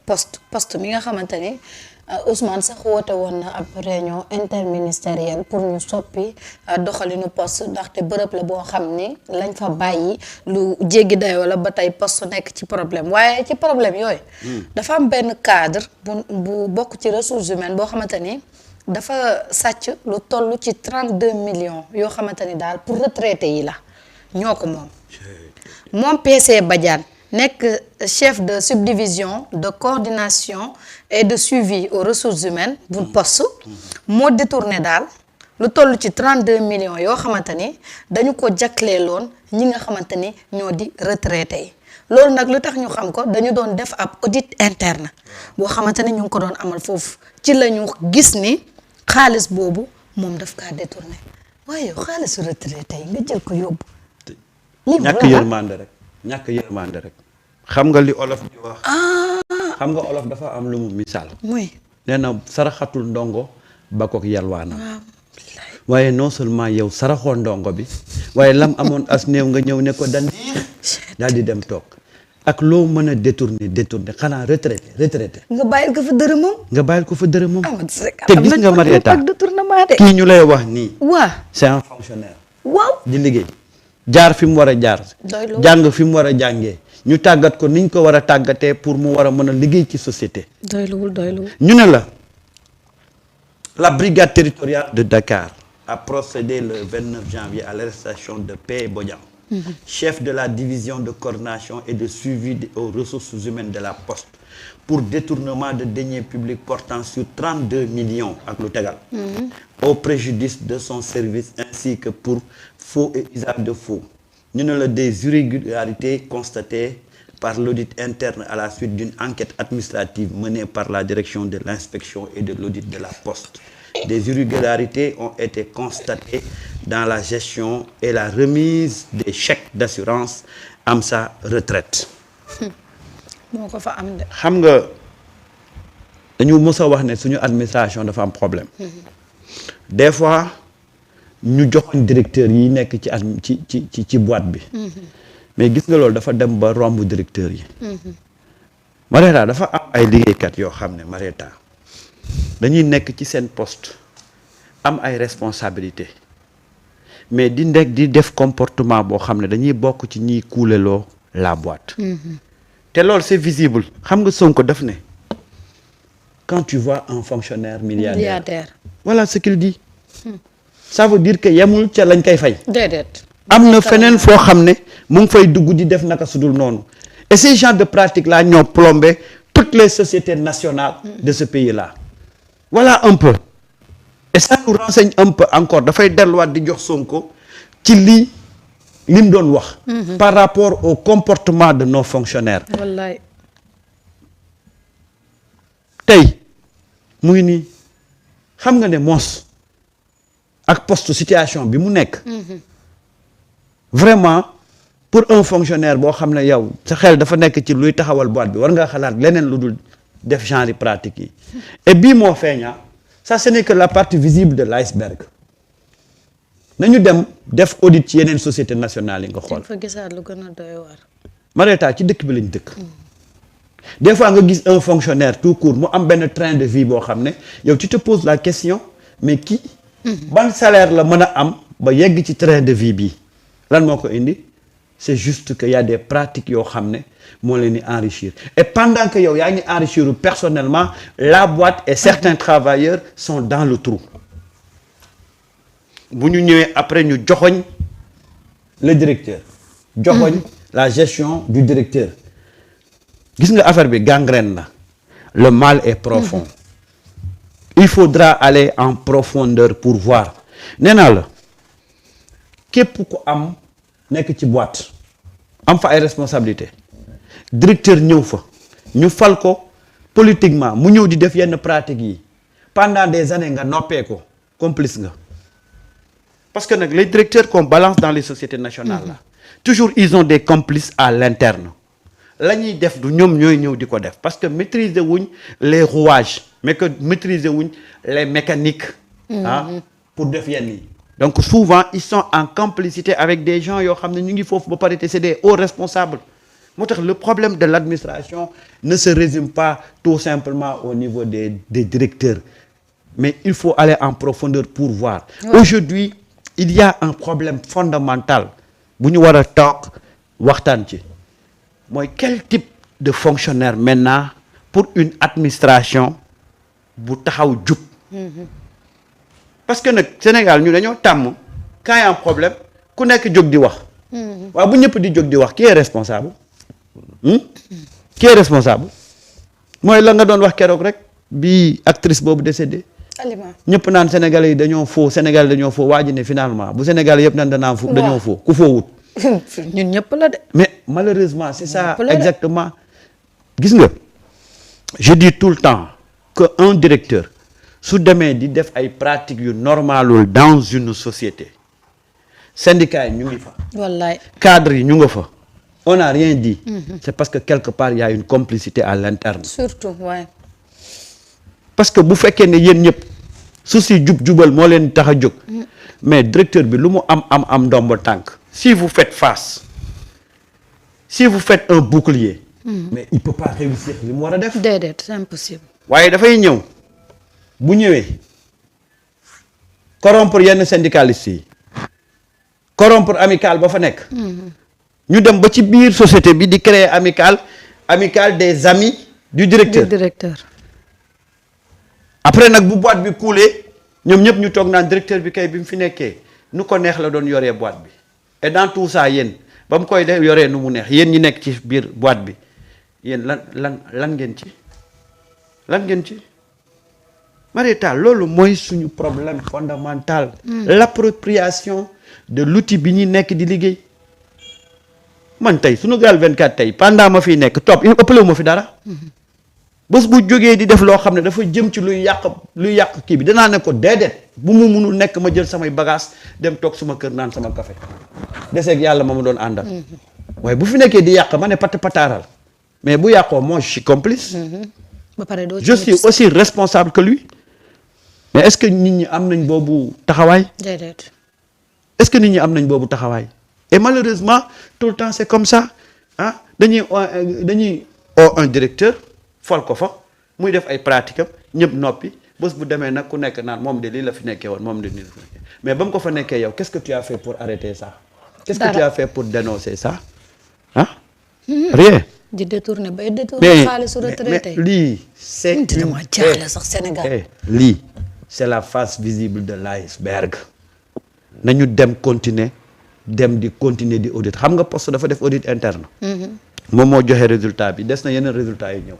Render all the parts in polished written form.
poste mi nga xamante ni Ousmane sax woote woon na ab réunion interministérielle pour ñu soppi doxalinu poste ndaxte bërëb la boo xam ni lañ fa bàyyi lu jéggi dayoo la ba tey poste nekk ci problème waaye ci problème yooyu. dafa am benn cadre bu bokk ci ressources humaines boo xamante ni dafa sàcc lu toll ci 32 millions yoo xamante ni daal pour retraité yi la ñoo ko moom PC Badiane nekk chef de subdivision de coordination et de suivi aux ressources humaines bu poste moo détourné daal lu toll ci 32 millions yoo xamante ni dañu ko jagleeloon ñi nga xamante ni ñoo di retraité yi loolu nag lu tax ñu xam ko dañu doon def ab audit interne boo xamante ni ñu ngi ko doon amal foofu ci la ñu gis ni xaalis boobu moom daf kaa détourné waaye yow xaalisu retraité yi nga jël ko yóbbu. ñàkk yërmande rek xam nga li olof di wax xam nga olof dafa am lu mu misaal muy nee na saraxatul ndongo ba ko yalwaana waaye non seulement yow saraxoo ndongo bi waaye lam amoon as néew nga ñëw ne ko dandiir daal di dem toog ak loo mën a détourné xanaa retraité nga bàyyil ko fa dërëmam te gis nga Marieta kii ñu lay wax nii c'est un fonctionnaire di liggéey jaar fi mu war a jaar jàng fi mu war a jàngee ñu tàggat ko niñ ko war a tàggatee pour mu war a mën a liggéey ci société doyluwul ñu ne la brigade territoriale de Dakar a procédé le 29 janvier à l'arrestation de P. Bodian, chef de la division de coordination et de suivi aux ressources humaines de la Poste pour détournement de deniers publics portant sur 32 millions ak lu tegal au préjudice de son service ainsi que pour faux et usage de faux. Ñu ne la des irrégularités constatées par l'audit interne à la suite d'une enquête administrative menée par la direction de l'inspection et de l'audit de la Poste. Des irrégularités ont été constatées dans la gestion et la remise des chèques d'assurance AMSA retraite. moo ko fa am de. xam nga dañu mës a wax ne suñu administration dafa am problème. des fois ñu joxoñ directeur yi nekk ci boîte bi. mais gis nga loolu dafa dem ba romb directeur yi. Marieta dafa am ay liggéeykat yoo xam ne Marieta dañuy nekk ci seen poste am ay responsabilité mais di def comportement boo xam ne dañuy bokk ci ñiy kuuleloo la boîte. te loolu c'est visible xam nga Sonko daf ne quand tu vois un fonctionnaire milliardaire voilà ce qu'il dit. ça veut dire que yemul ca lañ koy fay. déedéet. am na feneen foo xam ne mu ngi fay dugg di def naka sudul noonu et ces genres de pratiques là ñoo plombé toutes les sociétés nationales de ce pays là. voilà un peu et ça nous renseigne un peu encore dafay delluwaat di jox Sonko ci li mu doon wax. par rapport au comportement de nos fonctionnaires. wallaay. tey mu ngi nii xam nga ne mos ak poste situation bi mu nekk. vraiment pour un fonctionnaire boo xam ne yow sa xel dafa nekk ci luy taxawal boîte bi war nga xalaat leneen lu dul def genre pratique yi et bii moo feeñaa ça ce n'est que la partie visible de l'iceberg. nañu dem def audit ci yeneen société nationale yi nga xool. fa gisaat lu gën a doy waar. Marieta ci dëkk bi lañ dëkk. des fois nga gis un fonctionnaire tout court mu am benn train de vie boo xam ne yow tu te poses la question mais kii. ban salaire la mën a am ba yegg ci train de vie bii lan moo ko indi c'est juste que y a des pratiques yoo xam ne moo leen di enrichir et pendant que yow yaa ngi enrichir personnellement la boîte et certains travailleurs sont dans le trou. bu ñu ñëwee après ñu joxoñ le directeur joxoñ la gestion du directeur gis nga affaire bi gangrène la le mal est profond il faudra aller en profondeur pour voir nee naa la képp ku am nekk ci boîte am fa ay responsabilité directeur ñëw fa ñu fal ko politiquement mu ñëw di def yenn pratiques yi pendant des années nga noppee ko complice nga. parce que nag les directeurs qu'on balance dans les sociétés nationales là toujours ils ont des complices à l'interne la ñuy def du ñoom ñooy ñëw di ko def parce que maîtriser wuñ les rouages mais que maîtriser wuñ les mécaniques pour def yenn yi donc souvent ils sont en complicité avec des gens yoo xam ne ñu ngi foofu ba pare te c'est des hauts responsables moo tax le problème de l'administration ne se résume pas tout simplement au niveau des directeurs mais il faut aller en profondeur pour voir. Aujourd'hui il y a un problème fondamental bu ñu war a toog waxtaan ci mooy quel type de fonctionnaire maintenant pour une administration bu taxaw jub. parce que nag Sénégal ñu dañoo tàmm quand y a un problème ku nekk jóg di wax. waaw bu ñëpp di jóg di wax qui est responsable. qui est responsable mooy la nga doon wax keroog rek bi actrice boobu décédé. Alima ñëpp naan Sénégalais yi dañoo faux Sénégal dañoo faux waa ji ne finalement bu Sénégal yëpp naan danaa faux dañoo faux ku faux wut. ñun ñëpp la de. mais malheureusement c'est ça exactement. gis nga je dis tout le temps que un directeur su demee di def ay pratiques yu normalul dans une société syndicats yi ñu ngi fa. wallaay cadres yi ñu nga fa. on n'a rien dit. C'est parce que quelque part il y a une complicité à l'interne. surtout ouais. parce que bu fekkee ne yéen ñëpp su si jubal moo leen tax a jóg. mais directeur bi lu mu am ndombo tànk. si vous faites face si vous faites un bouclier. mais il peut pas réussir li mu war a def. déedéet c'est impossible. waaye dafay ñëw bu ñëwee corrompre yenn syndicalistes yi corrompre amical ba fa nekk. ñu dem ba ci biir société bi di créer amical des amis du directeur. après nag bu boîte bi coulé ñoom ñëpp ñu toog naan directeur bi kay bi mu fi nekkee nu ko neex la doon yoree boîte bi et dans tout ça yéen ba mu koy def yoree nu mu neex yéen ñi nekk ci biir boîte bi yéen lan ngeen ci Marieta loolu mooy suñu problème fondamental. L'appropriation de l'outil bi ñuy nekk di liggéey. man tey Sunugal 24 tey pendant ma fiy nekk topp ëppalewu ma fi dara. bés bu jógee di def loo xam ne dafa jëm ci luy yàq kii bi danaa ne ko déedéet bu mu munul nekk ma jël samay bagages dem toog suma kër naan sama café deseeg yàlla ma doon àndal. waaye bu fi nekkee di yàq ma ne pataaral mais bu yàqoo moi je suis complice. ba pare doo je suis aussi responsable que lui. mais est-ce que nit ñi am nañ boobu taxawaay. déedéet. est-ce que nit ñi am nañ boobu taxawaay. et malheureusement tout le temps c'est comme ça ah dañuy un directeur. fol ko fa muy def ay pratique am ñëpp noppi bés bu demee nag ku nekk naan moom de lii la fi nekkee woon moom de lii la fi nekkee mais ba mu ko fa nekkee yow qu'est-ce que tu as fait pour arrêter ça. qu'est-ce que tu as fait pour dénoncer ça ah. rien. di détourner xaalisu retraité. mais lii c'est dama jaaxle sax Sénégal. lii c'est la face visible de l'iceberg. nañu dem continuer di audit xam nga poste dafa def audit interne. moom moo joxe résultat bi des na yeneen résultats yu ñëw.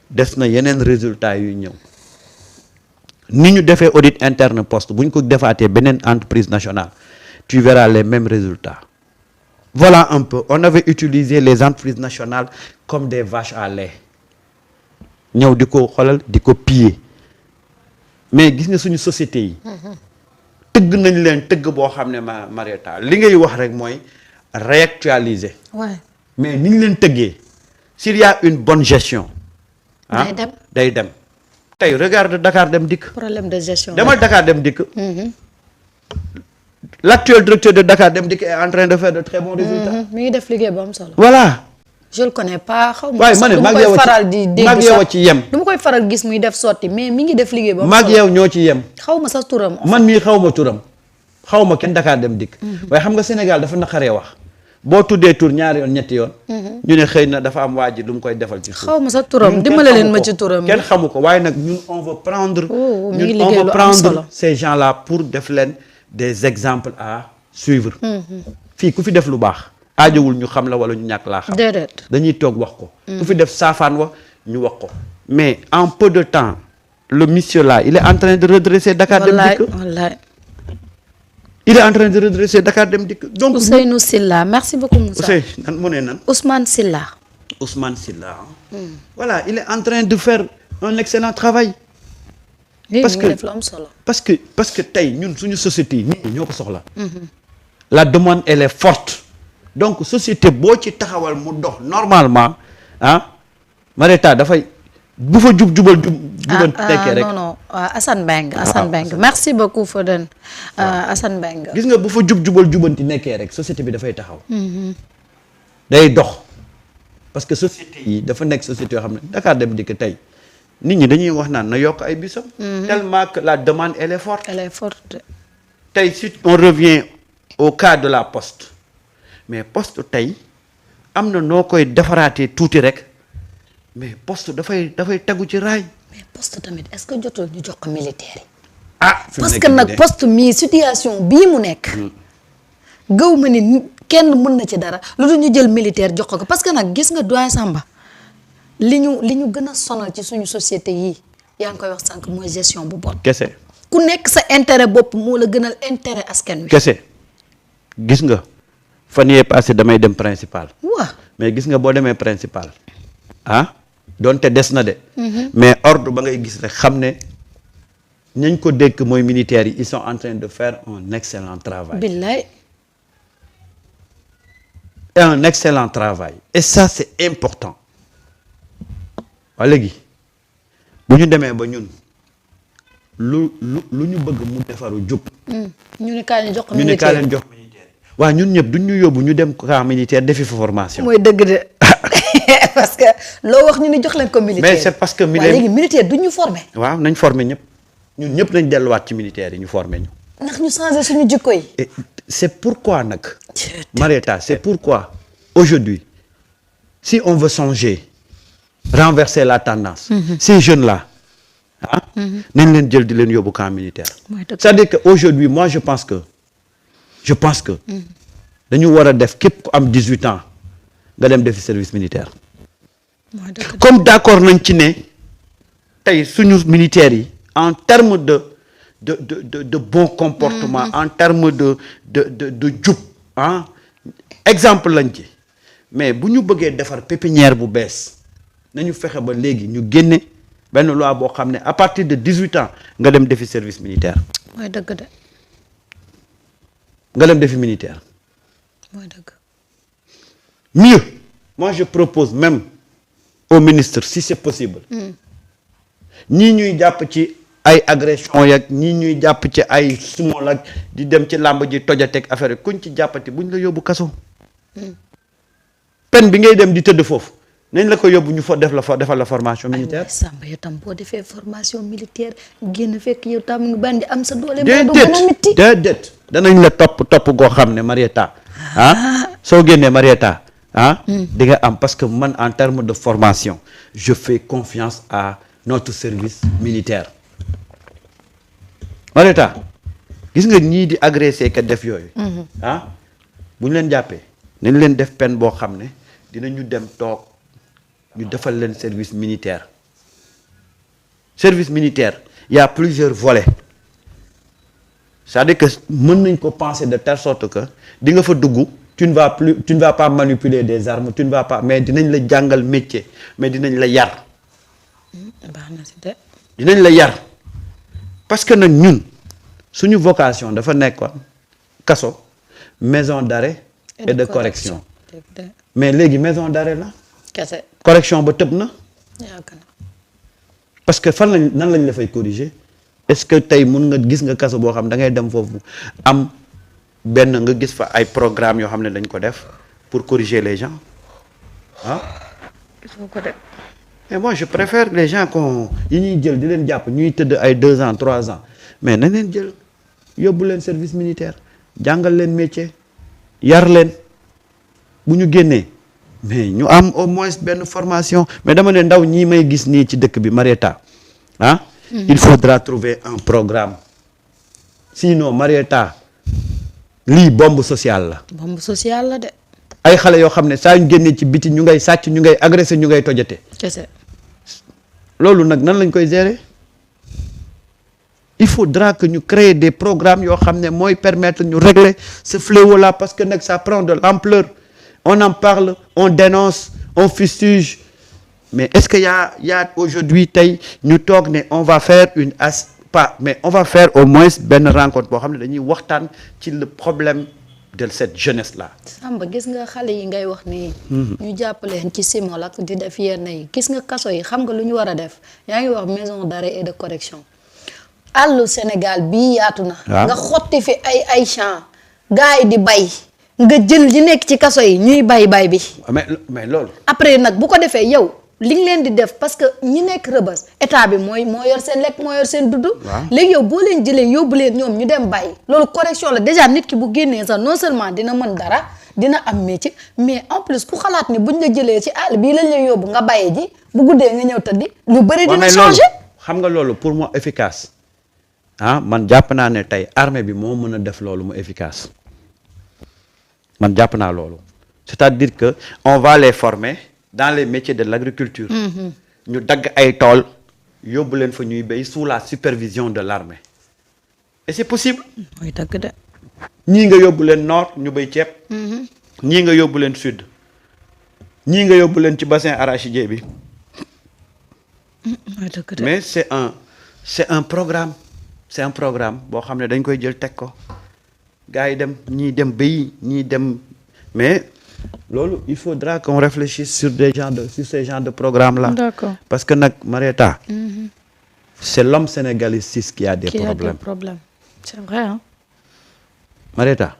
des na yeneen résultats yu ñëw. ni ñu defee audit interne poste bu ñu ko defaatee beneen entreprise nationale tu verras les mêmes résultats. voilà un peu on avait utilisé les entreprises nationales comme des vaches à lait ñëw di ko xoolal di ko piller mais gis nga suñu société yi. tëgg nañ leen tëgg boo xam ne Marieta li ngay wax rek mooy. réactualiser. Ouais. mais ni ñu leen tëggee s'il y a une bonne gestion. day dem tey regarde Dakar Dem Dikk. problème de gestion. demal Dakar Dem Dikk. l'actuel directeur de Dakar Dem Dikk est en train de faire de très bons résultats. mi ngi def liggéey bu am solo. voilà. je le connais pas xaw ma. waaye ma ne mag yow ci yem. du ma koy faral gis muy def sotti mais mi ngi def liggéey bu am solo. mag yow ñoo ci yem. xaw ma sax turam. man mii xaw ma turam. xaw ma kenn Dakar Dem Dikk. waaye xam nga Sénégal dafa naqaree wax. boo tuddee tur ñaari yoon ñetti yoon. ñu ne xëy na dafa am waa ji lu mu koy defal ci suuf. xaw ma sax turam dimbale leen ma ci turam. kenn xamu ko waaye nag ñun on veut prendre. ñun on veut prendre ces gens là pour def leen des exemples à suivre. fii ku fi def lu baax. aajowul ñu xam la wala ñu ñàkk laa xam. déedéet dañuy toog wax ko. ku fi def saafaan wa ñu wax ko. mais en peu de temps le monsieur là il est en train de redresser Dakar Dem Dikk. wallaay il est en train de redresser Dakar Dem Dikk. donc Ousseynou Sylla merci beaucoup Moussa. Ousmane Sylla. voilà il est en train de faire un excellent travail. parce que tey ñun suñu société yi nit ñi ñoo ko soxla. la demande elle est forte. donc société boo ci taxawal mu dox normalement Marieta dafay bu fa jubal tekkee rek. non Assane Mbengue merci beaucoup Fodène Assane Mbengue. gis nga bu fa jubanti nekkee rek société bi dafay taxaw. day dox parce que société yi dafa nekk société yoo xam ne Dakar Dem Dikk tey nit ñi dañuy wax naan na yokk ay bisam. tellement que la demande elle est forte. Elle est forte. tey si on revient au cas de la poste mais poste tey am na noo koy defaraatee tuuti rek mais poste dafay tegu ci raay. mais poste tamit est-ce que jotul ñu jox ko militaire yi. fi que nag poste mii situation bii mu nekk. gëw ma ni kenn mën na ci dara lu dul ñu jël militaire jox ko parce que nag gis nga doyen Samba li ñu gën a sonal ci suñu société yii yaa ngi koy wax sànq mooy gestion bu bon. kese ku nekk sa intérêt bopp moo la gënal intérêt askan wi. kese gis nga fan yee passé damay dem principal. waaw mais gis nga boo demee principal donte des na de. mais ordre ba ngay gis rek xam ne ñañ ko dékk mooy militaires yi ils sont en train de faire un excellent travail. billaay. un excellent travail et ça c'est important waa léegi bu ñu demee ba ñun lu ñu bëgg mu defaru jub. ñu ne kaa leen jox ko ñu ne kaa leen jox militaire waaw ñun ñëpp duñ ñu yóbbu ñu dem camp militaire defi fa formation. mooy dëgg de parce que loo wax ñu ne jox leen ko militaire. mais c'est parce que léegi militaire duñ ñu former. waaw nañ former ñëpp ñun ñëpp nañ delluwaat ci militaire yi ñu former ñu. ndax ñu changer suñu jikko yi. et c'est pourquoi nag. Marieta c'est pourquoi aujourd'hui si on veut changer renverser la tendance. Ces jeunes là nañ leen jël di leen yóbbu camp militaire. c'est-à-dire que aujourd'hui moi je pense que dañu war a def képp ku am 18 ans nga dem defi service militaire. comme d'accord nañ ci ne tey suñu militaires yi en termes de bon comportement en termes de jub exemple lañ ci mais bu ñu bëggee defar pépinière bu bees nañu fexe ba léegi ñu génne benn loi boo xam ne à partir de 18 ans nga dem defi service militaire. mooy dëgg de. nga dem defi militaire. mooy dëgg. mieux moi je propose même au ministre si c'est possible. ñii ñuy jàpp ci ay agression yak ñii ñuy jàpp ci ay sumol ak di dem ci làmb ji tojateeg affaire yi kuñ ci jàppati buñ la yóbbu kaso. peine bi ngay dem di tëdd foofu nañ la ko yóbbu ñu defal la formation militaire. Samba yow tam boo defee formation militaire génn fekk yow tam nga bandi am sa doole. déedéet danañ la topp goo xam ne Marieta soo génnee Marieta di nga am parce que man en termes de formation je fais confiance à notre service militaire. Marieta gis nga ñii di agressé ka def yooyu. bu ñu leen jàppee nañ leen def peine boo xam ne dinañu dem toog ñu defal leen service militaire. Service militaire il y a plusieurs volets c'est-à-dire que mën nañ ko penser de telle sorte que di nga fa dugg tu ne vas pas manipuler des armes tu ne vas pas mais dinañ la jàngal métier mais dinañ la yar. baax na si de. dinañ la yar parce que nag ñun suñu vocation dafa nekkoon kaso maison d'arrêt et de correction mais léegi maison d'arrêt la. kese correction ba tëb na. parce que nan lañ la fay corriger est-ce que tey mun nga gis nga kaso boo xam da ngay dem foofu am benn nga gis fa ay programme yoo xam ne dañ ko def pour corriger les gens gisoo ko de. mais moi je préfère les gens yi ñuy jël di leen jàpp ñuy tëdd ay 2 ans 3 ans mais nañ leen jël yóbbu leen service militaire jàngal leen métier yar leen bu ñu génnee mais ñu am au moins benn formation mais dama ne ndaw ñii may gis nii ci dëkk bi Marieta il faudra trouver un programme sinon Marieta lii bombe sociale la. bombe sociale la de. ay xale yoo xam ne saa ñu génnee ci biti ñu ngay sàcc ñu ngay agressé ñu ngay tojate. kese. loolu nag nan lañ koy gérer il faudra que ñu créer des programmes yoo xam ne mooy permettre ñu régler ce fléau là parce que nag ça prend de l'ampleur on en parle on dénonce on fustige mais est-ce que y a aujourd'hui tey ñu toog ne on va faire on va faire au moins benn rencontre boo xam ne dañuy waxtaan ci le problème de cette jeunesse là. Samba gis nga xale yi ngay wax nii. ñu jàppaleen ci simol ak di def yenn yi gis nga kaso yi xam nga lu ñu war a def yaa ngi wax maison d'arrêt et de correction àllu Sénégal bii yaatu na. nga xotti fi ay champs gars yi di bay nga jël ñi nekk ci kaso yi ñuy bay bi. mais loolu. après nag bu ko defee yow li nga leen di def parce que ñi nekk rëbës état bi moo yor seen lekk moo yor seen dudd. léegi yow boo leen jëlee yóbbu leen ñoom ñu dem bàyyi loolu correction la déjà nit ki bu génnee sax non seulement dina mën dara dina am métier mais en plus ku xalaat ni buñ la jëlee ci àll bii lañ lay yóbbu nga bàyyi ji bu guddee nga ñëw tëddi lu bëri dina changer. xam nga loolu pour mu efficace man jàpp naa ne tey armée bi moo mën a def loolu mu efficace man jàpp naa loolu c'est-à-dire que on va les former dans les métiers de l'agriculture. ñu dagg ay tool yóbbu leen fa ñuy béy sous la supervision de l'armée et c'est possible. mooy dëgg de. ñii nga yóbbu leen nord ñu béy ceeb. ñii nga yóbbu leen sud. ñii nga yóbbu leen ci bassin arachidier bi. mais c'est un programme boo xam ne dañ koy jël teg ko gars yi dem ñii dem béyi ñii dem mais loolu il faudra qu'on réfléchisse sur ces genres de programmes là. D'accord. Parce que nag Marieta. C'est l'homme sénégalais qui a des problèmes. C'est vrai hein. Marieta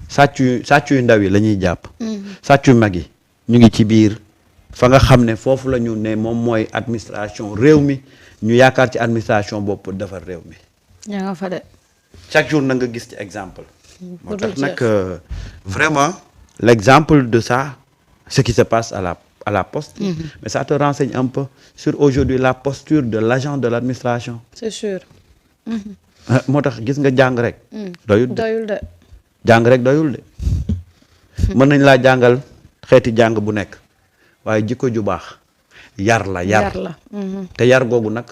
sàccu ndaw yi la ñuy jàpp. sàccu mag yi ñu ngi ci biir fa nga xam ne foofu la ñu ne moom mooy administration réew mi ñu yaakaar ci administration boobu pour defar réew mi. yaa nga fa de. chaque jour na nga gis ci exemple. moo tax nag vraiment l'exemple de ça ce qui se passe à la poste. Mais ça te renseigne un peu sur aujourd'hui la posture de l'agent de l'administration. C'est sûr. moo tax gis nga jàng rek. doyul de. jàng rek doyul de. mën nañ laa jàngal xeeti jàng bu nekk waaye jikko ju baax yar la. te yar googu nag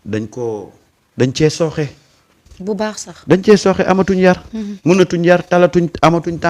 dañ cee sooxe. bu baax sax. dañ cee sooxe amatuñ yar. mënatuñ yar talatuñ amatuñ temps